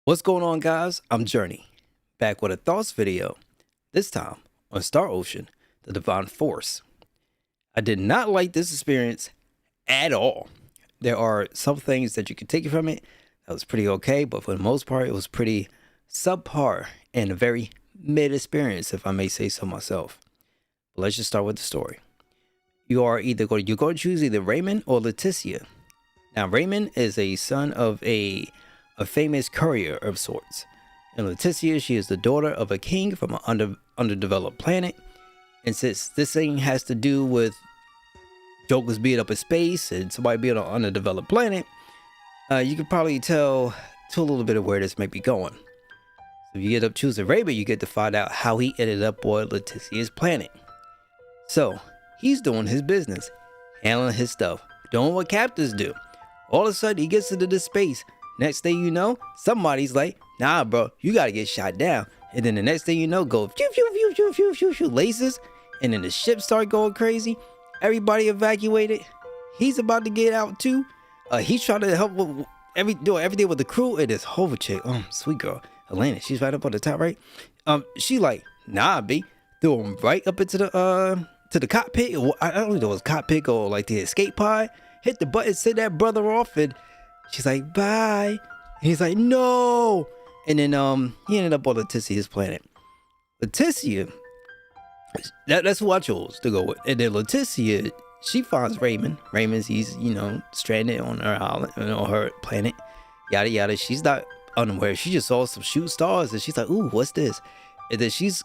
What's going on, guys? I'm Journey, back with a thoughts video, this time on Star Ocean, the Divine Force. I did not like this experience at all. There are some things that you can take from it that was pretty okay, but for the most part, it was pretty subpar and a very mid experience, if I may say so myself. But let's just start with the story. You're going to choose either Raymond or Leticia. Now, Raymond is a son of a famous courier of sorts. And Leticia, she is the daughter of a king from an underdeveloped planet. And since this thing has to do with jokers being up in space and somebody being on an underdeveloped planet, you can probably tell to a little bit of where this might be going. So if you get up choosing Raymond, you get to find out how he ended up on Leticia's planet. So he's doing his business, handling his stuff, doing what captains do. All of a sudden, he gets into this space. Next thing you know, somebody's like, nah, bro, you gotta get shot down. And then the next thing you know, go phew, phew, phew, phew, phew, phew, phew, lasers. And then the ship start going crazy. Everybody evacuated. He's about to get out too. He's trying to help with doing everything with the crew. And this hover chick, sweet girl, Elena, she's right up on the top, right? She like, nah, B, threw him right up into the cockpit. I don't know if it was cockpit or like the escape pod. Hit the button, send that brother off, and she's like, bye. And he's like, no. And then he ended up on Leticia's planet. Leticia, that's who I chose to go with. And then Leticia, she finds Raymond. He's, stranded on her island, on her planet. Yada, yada. She's not unaware. She just saw some shooting stars, and she's like, ooh, what's this? And then she's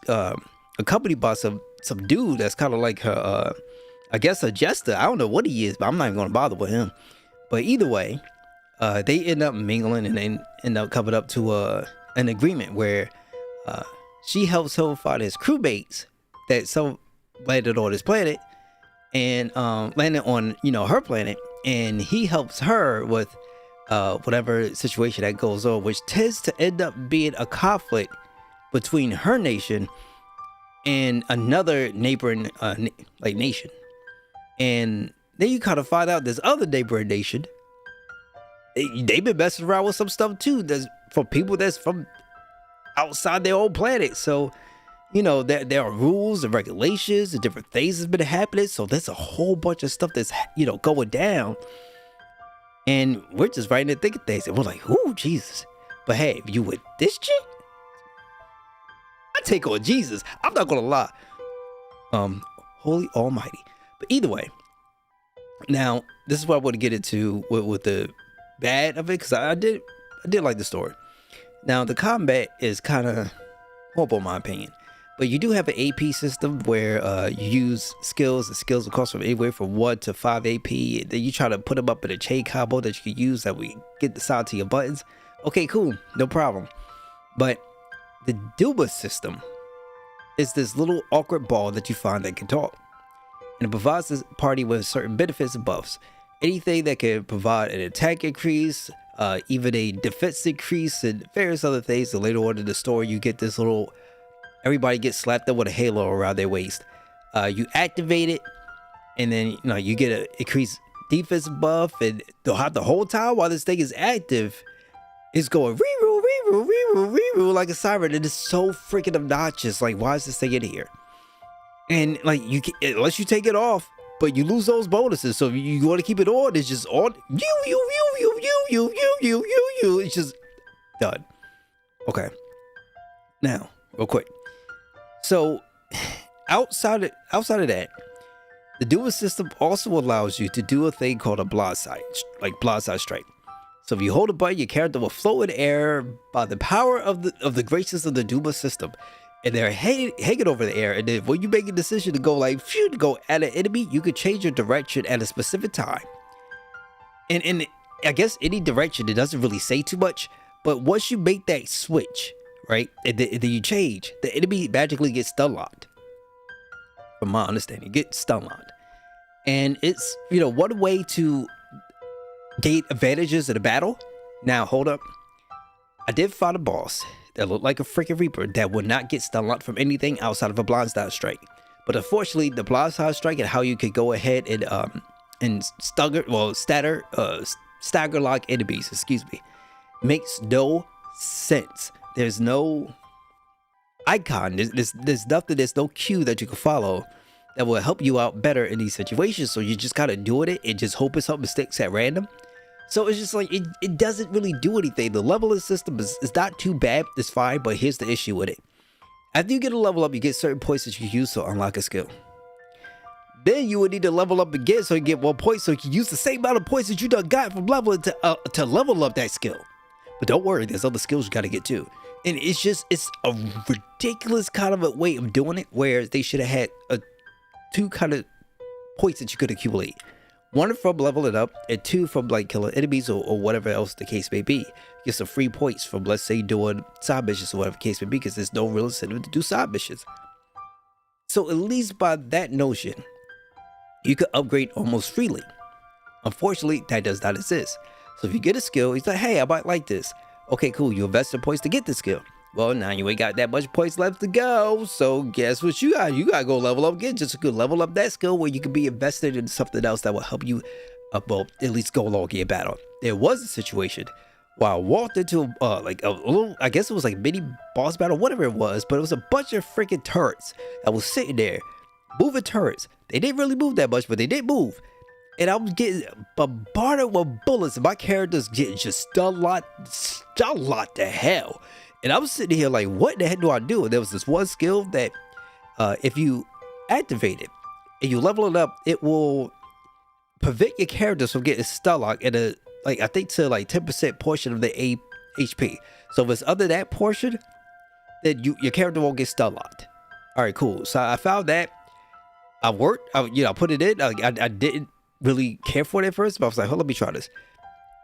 accompanied by some dude that's kind of like her, I guess a jester. I don't know what he is, but I'm not even going to bother with him. But either way, they end up mingling and they end up coming up to an agreement where she helps him find his crewmates that landed on his planet and landed on her planet, and he helps her with whatever situation that goes on, which tends to end up being a conflict between her nation and another neighboring nation. And then you kind of find out this other neighboring nation, they've been messing around with some stuff too. That's for people that's from outside their own planet. So, there are rules and regulations and different things that's been happening. So there's a whole bunch of stuff that's, going down. And we're just right in the thick of things. And we're like, ooh, Jesus. But hey, if you with this chick, I take on Jesus. I'm not going to lie. Holy Almighty. But either way, now this is what I want to get into with the bad of it, because I did like the story. Now the combat is kind of horrible in my opinion, but you do have an AP system where you use skills. The skills will cost from anywhere from 1 to 5 AP. Then you try to put them up in a chain combo that you can use that we get the side to your buttons. Okay, cool, no problem. But the Duba system is this little awkward ball that you find that can talk. And it provides this party with certain benefits and buffs. Anything that can provide an attack increase, even a defense increase, and various other things. And later on in the story, you get this little, everybody gets slapped up with a halo around their waist. You activate it, and then you get an increased defense buff. And the whole time while this thing is active, it's going re-roll, re-roll, re-roll, re-roll like a siren. And it's so freaking obnoxious. Like, why is this thing in here? And like unless you take it off, but you lose those bonuses. So if you want to keep it on, it's just on. You. It's just done. Okay. Now, real quick. So outside of that, the dual system also allows you to do a thing called a blindside strike. So if you hold a button, your character will float in air by the power of the graces of the Duma system. And they're hanging over the air. And then when you make a decision to go to go at an enemy, you can change your direction at a specific time. And I guess any direction, it doesn't really say too much. But once you make that switch, right, and then you change, the enemy magically gets stun locked. From my understanding, get stun locked. And it's, one way to gain advantages in a battle. Now, hold up. I did find a boss that looked like a freaking Reaper that would not get stun locked from anything outside of a blindside strike. But unfortunately, the blindside strike and how you could go ahead and stagger lock enemies, makes no sense. There's no icon. There's nothing. There's no cue that you can follow that will help you out better in these situations. So you just gotta do it and just hoping something sticks at random. So it's just like it doesn't really do anything. The leveling system is not too bad. It's fine, but here's the issue with it. After you get a level up, you get certain points that you use to unlock a skill. Then you would need to level up again so you get 1 point, so you can use the same amount of points that you done got from leveling to level up that skill. But don't worry, there's other skills you gotta get too. And it's a ridiculous kind of a way of doing it, where they should have had two kind of points that you could accumulate. One from leveling up, and 2 from like killing enemies or whatever else the case may be. Get some free points from, let's say, doing side missions or whatever the case may be, because there's no real incentive to do side missions. So at least by that notion, you could upgrade almost freely. Unfortunately, that does not exist. So if you get a skill, he's like, hey, I might like this. Okay, cool, you invest in points to get the skill. Well, now you ain't got that much points left to go, so guess what you got? You gotta go level up again, just to level up that skill where you can be invested in something else that will help you, well, at least go along in battle. There was a situation where I walked into like a little, I guess it was like mini boss battle, whatever it was, but it was a bunch of freaking turrets that was sitting there, moving turrets. They didn't really move that much, but they did move. And I was getting bombarded with bullets, and my character's getting just stun locked to hell. And I was sitting here like, what the heck do I do? And there was this one skill that if you activate it and you level it up, it will prevent your characters from getting stun locked at a, like, I think to like 10% portion of the HP. So if it's under that portion, then your character won't get stun locked. All right, cool. So I found that. I worked, I put it in. I didn't really care for it at first, but I was like, let me try this.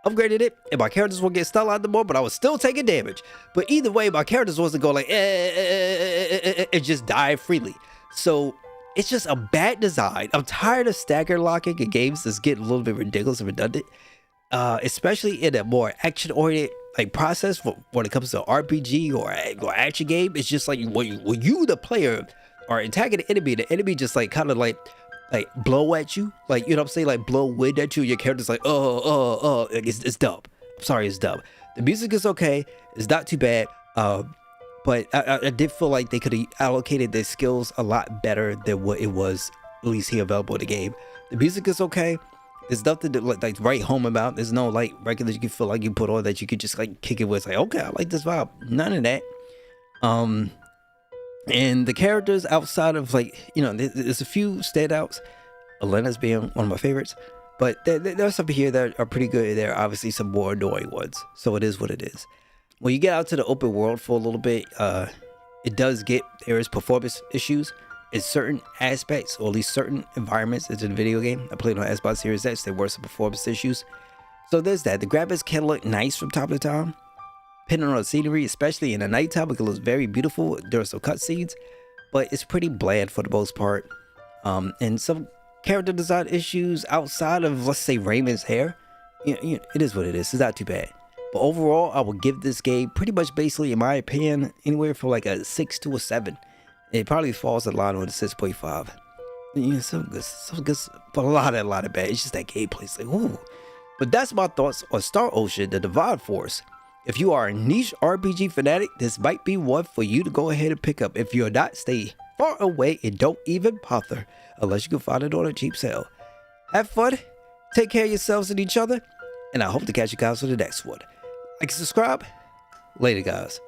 Upgraded it, and my characters won't get stun locked anymore, but I was still taking damage. But either way, my characters wasn't go like and just die freely. So it's just a bad design. I'm tired of stagger locking in games that's getting a little bit ridiculous and redundant, especially in a more action-oriented like process when it comes to RPG or action game. It's just like when you the player are attacking the enemy just like kind of like blow at you, like, you know what I'm saying, like blow wind at you. Your character's like, it's dumb. I'm sorry, it's dumb. The music is okay, it's not too bad, but I did feel like they could have allocated their skills a lot better than what it was at least here available in the game. The music is okay. There's nothing to like write home about. There's no like record that you can feel like you put on that you could just like kick it with, like, okay, I like this vibe. None of that. And the characters outside of, like, you know, there's a few standouts, Elena's being one of my favorites, but there's some here that are pretty good. There are obviously some more annoying ones, so it is what it is. When you get out to the open world for a little bit, there is performance issues in certain aspects, or at least certain environments. It's in a video game. I played on Xbox Series X. There were some performance issues, so there's that. The graphics can look nice from time to time, depending on the scenery, especially in the nighttime. It looks very beautiful during some cutscenes, but it's pretty bland for the most part. And some character design issues outside of, let's say, Raymond's hair. You know, it is what it is. It's not too bad. But overall, I would give this game pretty much, basically, in my opinion, anywhere from like a 6 to a 7. It probably falls in line with a 6.5. You know, some good, but a lot of bad. It's just that gameplay's like, ooh. But that's my thoughts on Star Ocean: The Divine Force. If you are a niche RPG fanatic, this might be one for you to go ahead and pick up. If you're not, stay far away and don't even bother unless you can find it on a cheap sale. Have fun, take care of yourselves and each other, and I hope to catch you guys for the next one. Like and subscribe. Later, guys.